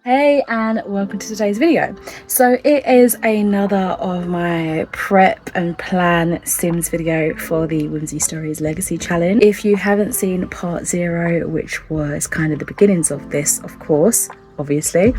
Hey and welcome to today's video. So it is another of my prep and plan Sims video for the Whimsy Stories Legacy Challenge. If you haven't seen part 0, which was kind of the beginnings of this, of course, obviously,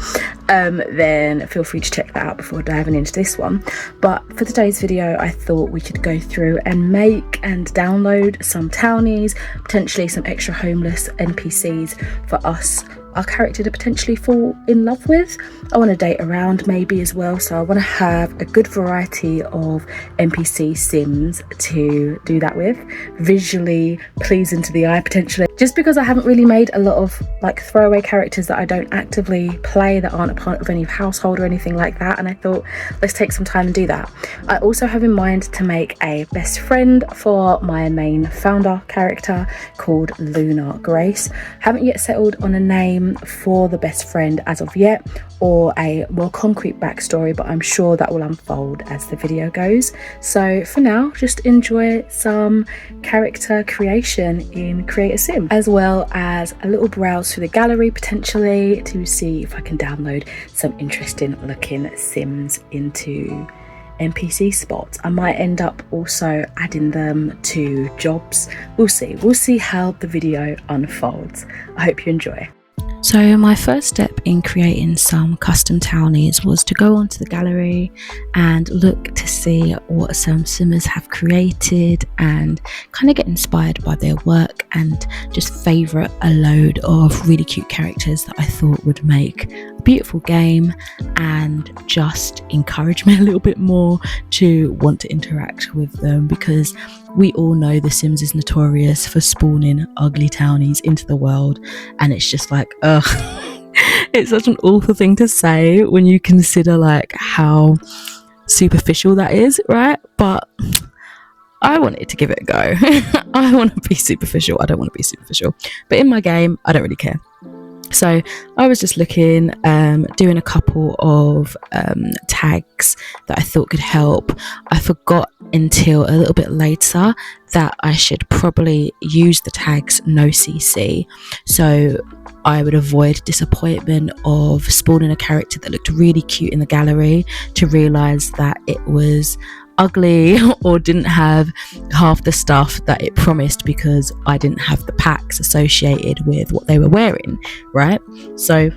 then feel free to check that out before diving into this one. But for today's video, I thought we could go through and make and download some townies, potentially some extra homeless NPCs for us, our character, to potentially fall in love with. I want to date around maybe as well, so I want to have a good variety of NPC Sims to do that with, visually pleasing to the eye potentially. Just because I haven't really made a lot of like throwaway characters that I don't actively play, that aren't a part of any household or anything like that, and I thought let's take some time and do that. I also have in mind to make a best friend for my main founder character called Luna Grace. Haven't yet settled on a name for the best friend as of yet, or a more concrete backstory, but I'm sure that will unfold as the video goes. So for now, just enjoy some character creation in Create a Sim, as well as a little browse through the gallery potentially to see if I can download some interesting looking Sims into NPC spots. I might end up also adding them to jobs. We'll see how the video unfolds. I hope you enjoy. So my first step in creating some custom townies was to go onto the gallery and look to see what some simmers have created and kind of get inspired by their work, and just favourite a load of really cute characters that I thought would make a beautiful game and just encourage me a little bit more to want to interact with them, because we all know The Sims is notorious for spawning ugly townies into the world, and it's just like, ugh. It's such an awful thing to say when you consider like how superficial that is, right? But I wanted to give it a go. I want to be superficial. I don't want to be superficial, but in my game I don't really care. So I was just looking, doing a couple of tags that I thought could help. I forgot until a little bit later that I should probably use the tags no CC, so I would avoid disappointment of spawning a character that looked really cute in the gallery to realise that it was ugly or didn't have half the stuff that it promised because I didn't have the packs associated with what they were wearing, right? So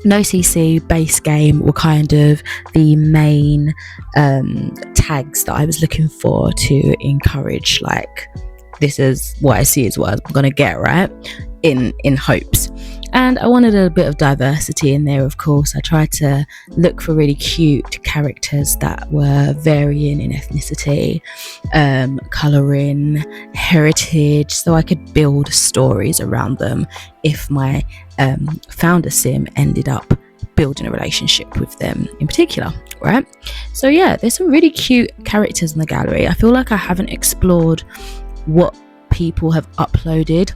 no CC, base game were kind of the main tags that I was looking for to encourage, like, this is what I see is what I'm gonna get, right? In hopes. And I wanted a bit of diversity in there, of course. I tried to look for really cute characters that were varying in ethnicity, colouring, heritage, so I could build stories around them if my founder sim ended up building a relationship with them in particular, right? So yeah, there's some really cute characters in the gallery. I feel like I haven't explored what people have uploaded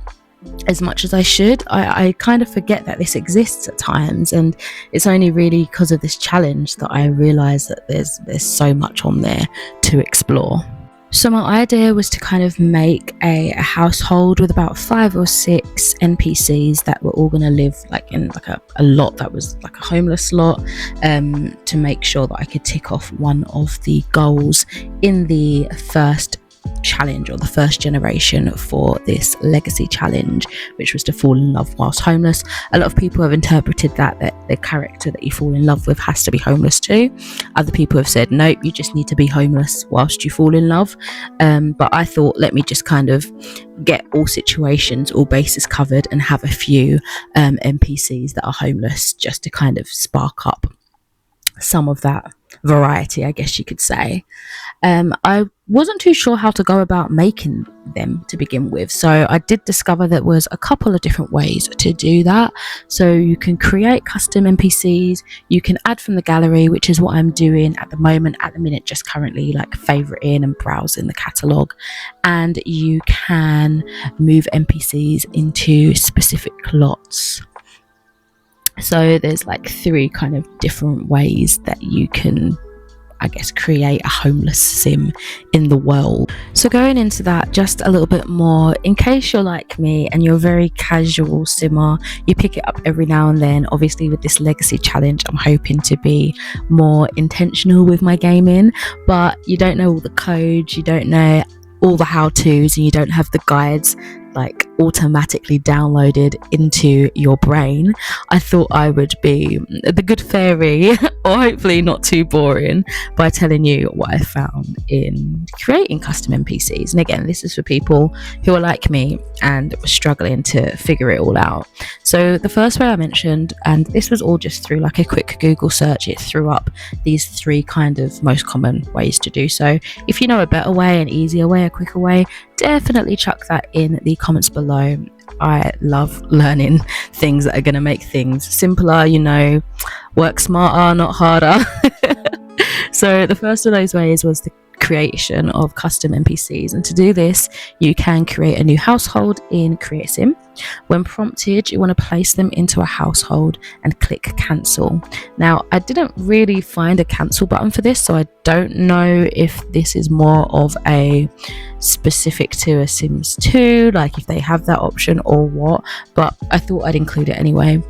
as much as I should. I kind of forget that this exists at times, and it's only really because of this challenge that I realise that there's so much on there to explore. So my idea was to kind of make a household with about 5 or 6 NPCs that were all going to live like in like a lot that was like a homeless lot, to make sure that I could tick off one of the goals in the first challenge, or the first generation for this legacy challenge, which was to fall in love whilst homeless. A lot of people have interpreted that the character that you fall in love with has to be homeless too. Other people have said nope, you just need to be homeless whilst you fall in love, but I thought let me just kind of get all situations, all bases covered, and have a few NPCs that are homeless, just to kind of spark up some of that variety, I guess you could say. I wasn't too sure how to go about making them to begin with, so I did discover there was a couple of different ways to do that. So you can create custom NPCs, you can add from the gallery, which is what I'm doing at the minute, just currently like favoriting and browsing the catalogue, and you can move NPCs into specific lots. So there's like 3 kind of different ways that you can I guess, create a homeless sim in the world. So going into that just a little bit more, in case you're like me and you're a very casual simmer, you pick it up every now and then. Obviously with this legacy challenge, I'm hoping to be more intentional with my gaming, but you don't know all the codes, you don't know all the how-tos, and you don't have the guides like automatically downloaded into your brain. I thought I would be the good fairy, or hopefully not too boring, by telling you what I found in creating custom NPCs. And again, this is for people who are like me and were struggling to figure it all out. So the first way I mentioned, and this was all just through like a quick Google search, it threw up these 3 kind of most common ways to do so. If you know a better way, an easier way, a quicker way, definitely chuck that in the comments below. I love learning things that are going to make things simpler, you know, work smarter, not harder. So the first of those ways was the creation of custom NPCs, and to do this you can create a new household in Create a Sim. When prompted, you want to place them into a household and click cancel. Now I didn't really find a cancel button for this, so I don't know if this is more of a specific to a Sims 2, like if they have that option or what, but I thought I'd include it anyway.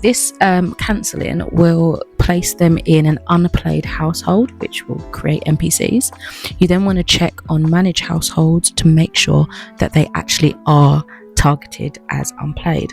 This cancelling will place them in an unplayed household, which will create NPCs. You then want to check on manage households to make sure that they actually are targeted as unplayed.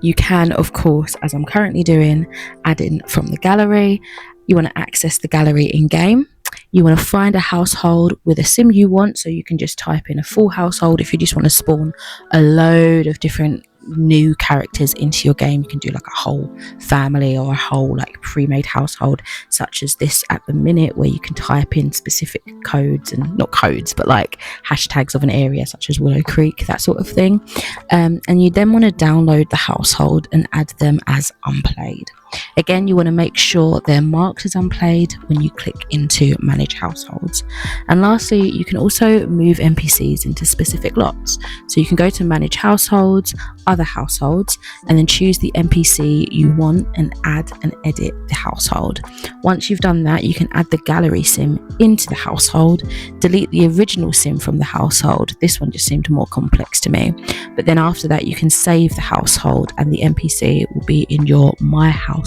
You can, of course, as I'm currently doing, add in from the gallery. You want to access the gallery in game. You want to find a household with a sim you want, so you can just type in a full household. If you just want to spawn a load of different new characters into your game, you can do like a whole family or a whole like pre-made household, such as this at the minute, where you can type in specific codes, and not codes but like hashtags of an area such as Willow Creek, that sort of thing. And you then want to download the household and add them as unplayed. Again, you want to make sure they're marked as unplayed when you click into manage households. And lastly, you can also move NPCs into specific lots. So you can go to manage households, other households, and then choose the NPC you want and add and edit the household. Once you've done that, you can add the gallery sim into the household, delete the original sim from the household. This one just seemed more complex to me. But then after that, you can save the household and the NPC will be in your My Household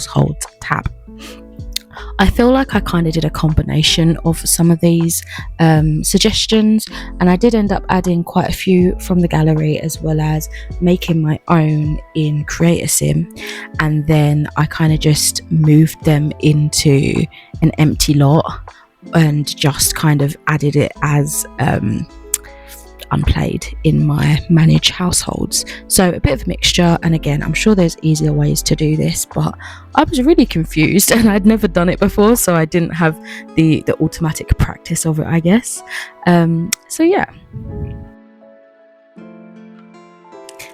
tab. I feel like I kind of did a combination of some of these suggestions, and I did end up adding quite a few from the gallery, as well as making my own in Create a Sim, and then I kind of just moved them into an empty lot and just kind of added it as unplayed in my manage households. So a bit of a mixture, and again, I'm sure there's easier ways to do this, but I was really confused and I'd never done it before, so I didn't have the automatic practice of it, I guess. So yeah.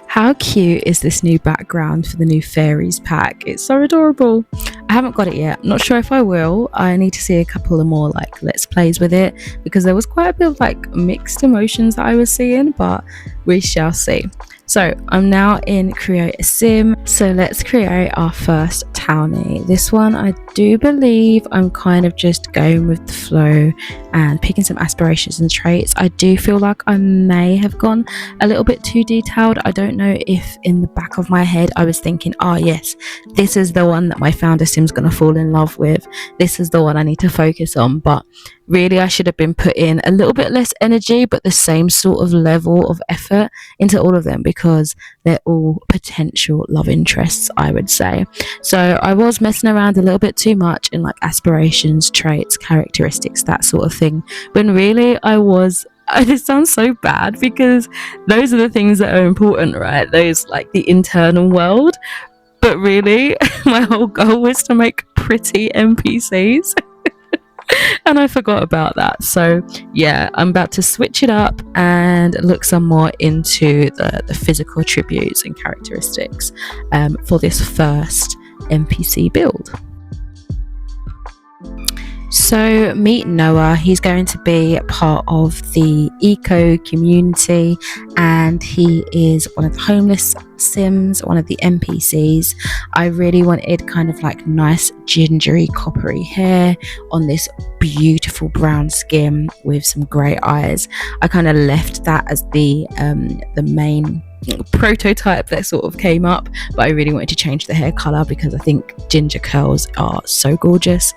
How cute is this new background for the new fairies pack? It's so adorable. I haven't got it yet. I'm not sure if I will. I need to see a couple of more like let's plays with it, because there was quite a bit of like mixed emotions that I was seeing, but we shall see. So I'm now in Create a Sim. So let's create our first townie. This one, I do believe I'm kind of just going with the flow and picking some aspirations and traits. I do feel like I may have gone a little bit too detailed. I don't know if in the back of my head I was thinking, oh yes, this is the one that my founder sim's gonna fall in love with. This is the one I need to focus on. But really, I should have been putting a little bit less energy, but the same sort of level of effort into all of them, because they're all potential love interests, I would say. So I was messing around a little bit too much in like aspirations, traits, characteristics, that sort of thing, when really it sounds so bad, because those are the things that are important, right? Those like the internal world. But really, my whole goal was to make pretty NPCs. And I forgot about that. So yeah, I'm about to switch it up and look some more into the physical attributes and characteristics for this first NPC build. So meet Noah. He's going to be part of the eco community, and he is one of the homeless Sims, one of the NPCs. I really wanted kind of like nice gingery coppery hair on this beautiful brown skin with some grey eyes. I kind of left that as the main prototype that sort of came up, but I really wanted to change the hair color because I think ginger curls are so gorgeous.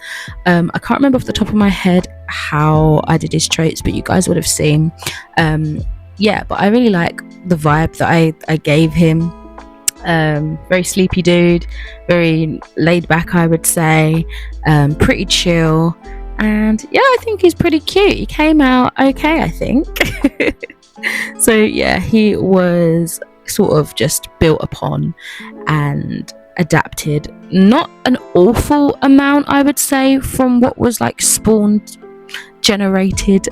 I can't remember off the top of my head how I did his traits, but you guys would have seen. Yeah, but I really like the vibe that I gave him. Very sleepy dude, very laid back, I would say, pretty chill, and yeah, I think he's pretty cute. He came out okay, I think. So yeah, he was sort of just built upon and adapted, not an awful amount, I would say, from what was like spawned generated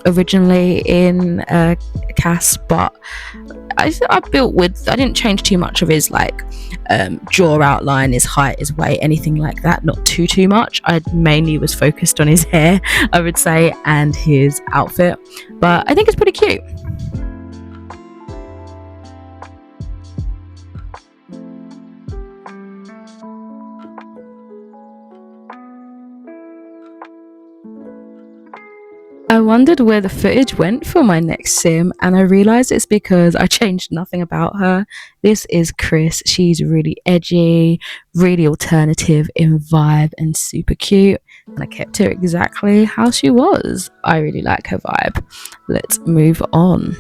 originally in CAS, but I didn't change too much of his like jaw outline, his height, his weight, anything like that, not too much. I mainly was focused on his hair, I would say, and his outfit, but I think it's pretty cute. I wondered where the footage went for my next sim, and I realized it's because I changed nothing about her. This is Chris. She's really edgy, really alternative in vibe, and super cute. And I kept her exactly how she was. I really like her vibe. Let's move on.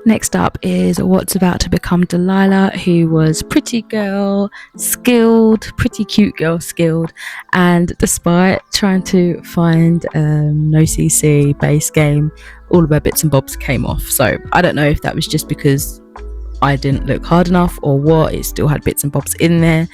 Next up is what's about to become Delilah, who was pretty girl, skilled, pretty cute girl, skilled, and despite trying to find no CC base game, all of her bits and bobs came off. So I don't know if that was just because I didn't look hard enough or what. It still had bits and bobs in there.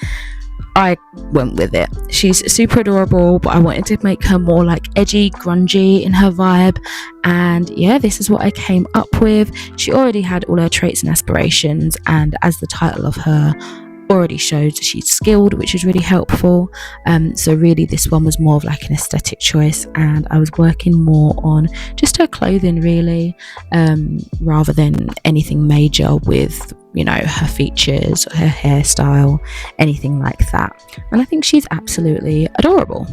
I went with it. She's super adorable, but I wanted to make her more like edgy, grungy in her vibe, and yeah, this is what I came up with. She already had all her traits and aspirations, and as the title of her already shows, she's skilled, which is really helpful. So really this one was more of like an aesthetic choice, and I was working more on just her clothing really, rather than anything major with, you know, her features, her hairstyle, anything like that. And I think she's absolutely adorable.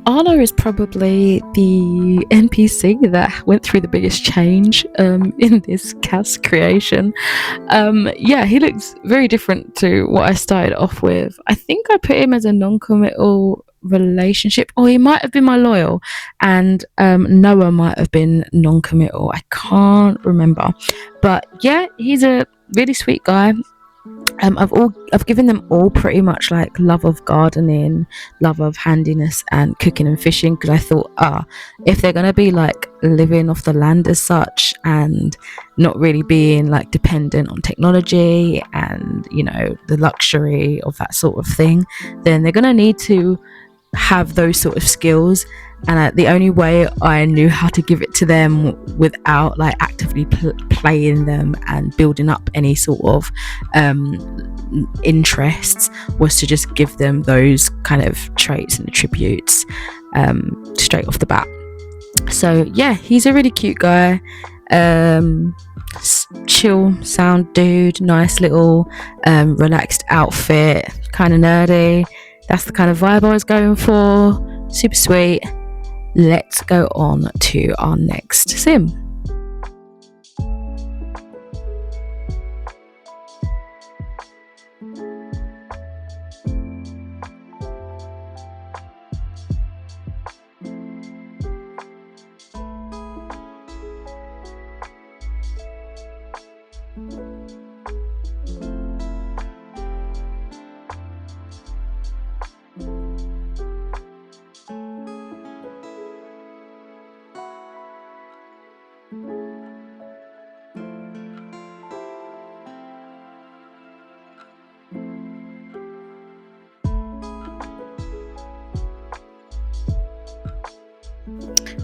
Arlo is probably the NPC that went through the biggest change in this CAS creation. Yeah, he looks very different to what I started off with. I think I put him as a non-committal relationship, or he might have been my loyal, and Noah might have been non-committal. I can't remember, but yeah, he's a really sweet guy. I've given them all pretty much like love of gardening, love of handiness, and cooking and fishing, because I thought, if they're gonna be like living off the land as such and not really being like dependent on technology and, you know, the luxury of that sort of thing, then they're gonna need to have those sort of skills. And the only way I knew how to give it to them without like actively playing them and building up any sort of interests was to just give them those kind of traits and attributes straight off the bat. So yeah, he's a really cute guy, chill sound dude, nice little relaxed outfit, kind of nerdy. That's the kind of vibe I was going for. super sweet. Let's go on to our next sim.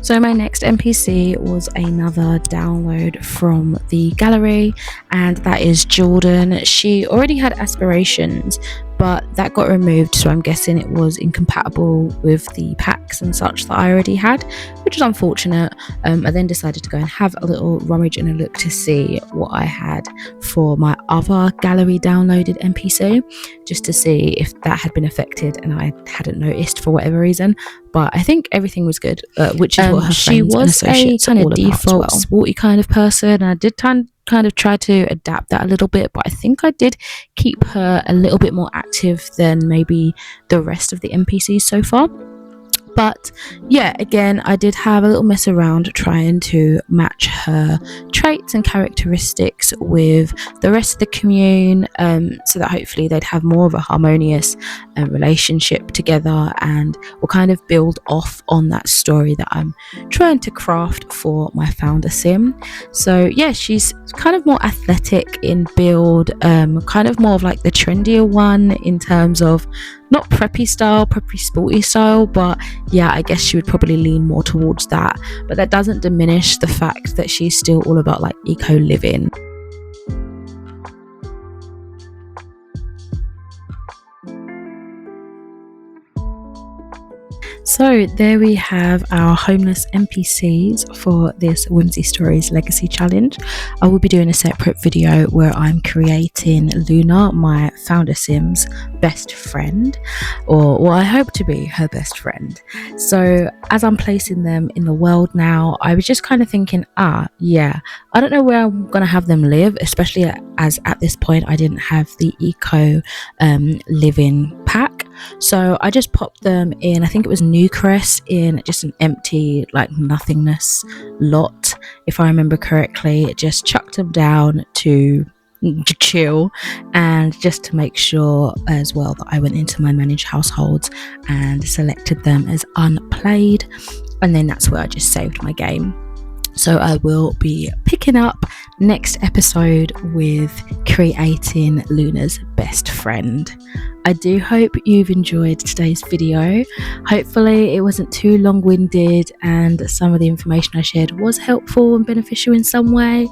So my next NPC was another download from the gallery, and that is Jordan. She already had aspirations, but that got removed, so I'm guessing it was incompatible with the packs and such that I already had, which is unfortunate. I then decided to go and have a little rummage and a look to see what I had for my other gallery downloaded NPC, just to see if that had been affected, and I hadn't noticed for whatever reason. But I think everything was good, which is what her she friends and was a associates kind are of all about as default well. sporty kind of person, and I did kind of try to adapt that a little bit, but I think I did keep her a little bit more active than maybe the rest of the NPCs so far. But yeah, again, I did have a little mess around trying to match her traits and characteristics with the rest of the commune, so that hopefully they'd have more of a harmonious relationship together, and will kind of build off on that story that I'm trying to craft for my founder sim. So yeah, she's kind of more athletic in build, kind of more of like the trendier one in terms of not preppy sporty style, but yeah, I guess she would probably lean more towards that. But that doesn't diminish the fact that she's still all about like eco living. So there we have our homeless NPCs for this Whimsy Stories Legacy Challenge. I will be doing a separate video where I'm creating Luna, my founder sim's best friend, or what I hope to be her best friend. So as I'm placing them in the world now, I was just kind of thinking, yeah, I don't know where I'm gonna have them live, especially as at this point I didn't have the eco living pack. So I just popped them in, I think it was Newcrest, in just an empty like nothingness lot, if I remember correctly. Just chucked them down to chill, and just to make sure as well that I went into my managed households and selected them as unplayed, and then that's where I just saved my game. So I will be picking up next episode with creating Luna's best friend. I do hope you've enjoyed today's video. Hopefully it wasn't too long-winded and some of the information I shared was helpful and beneficial in some way.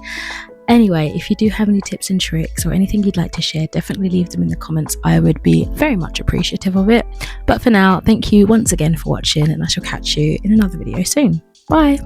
Anyway, if you do have any tips and tricks or anything you'd like to share, definitely leave them in the comments. I would be very much appreciative of it. But for now, thank you once again for watching, and I shall catch you in another video soon. Bye!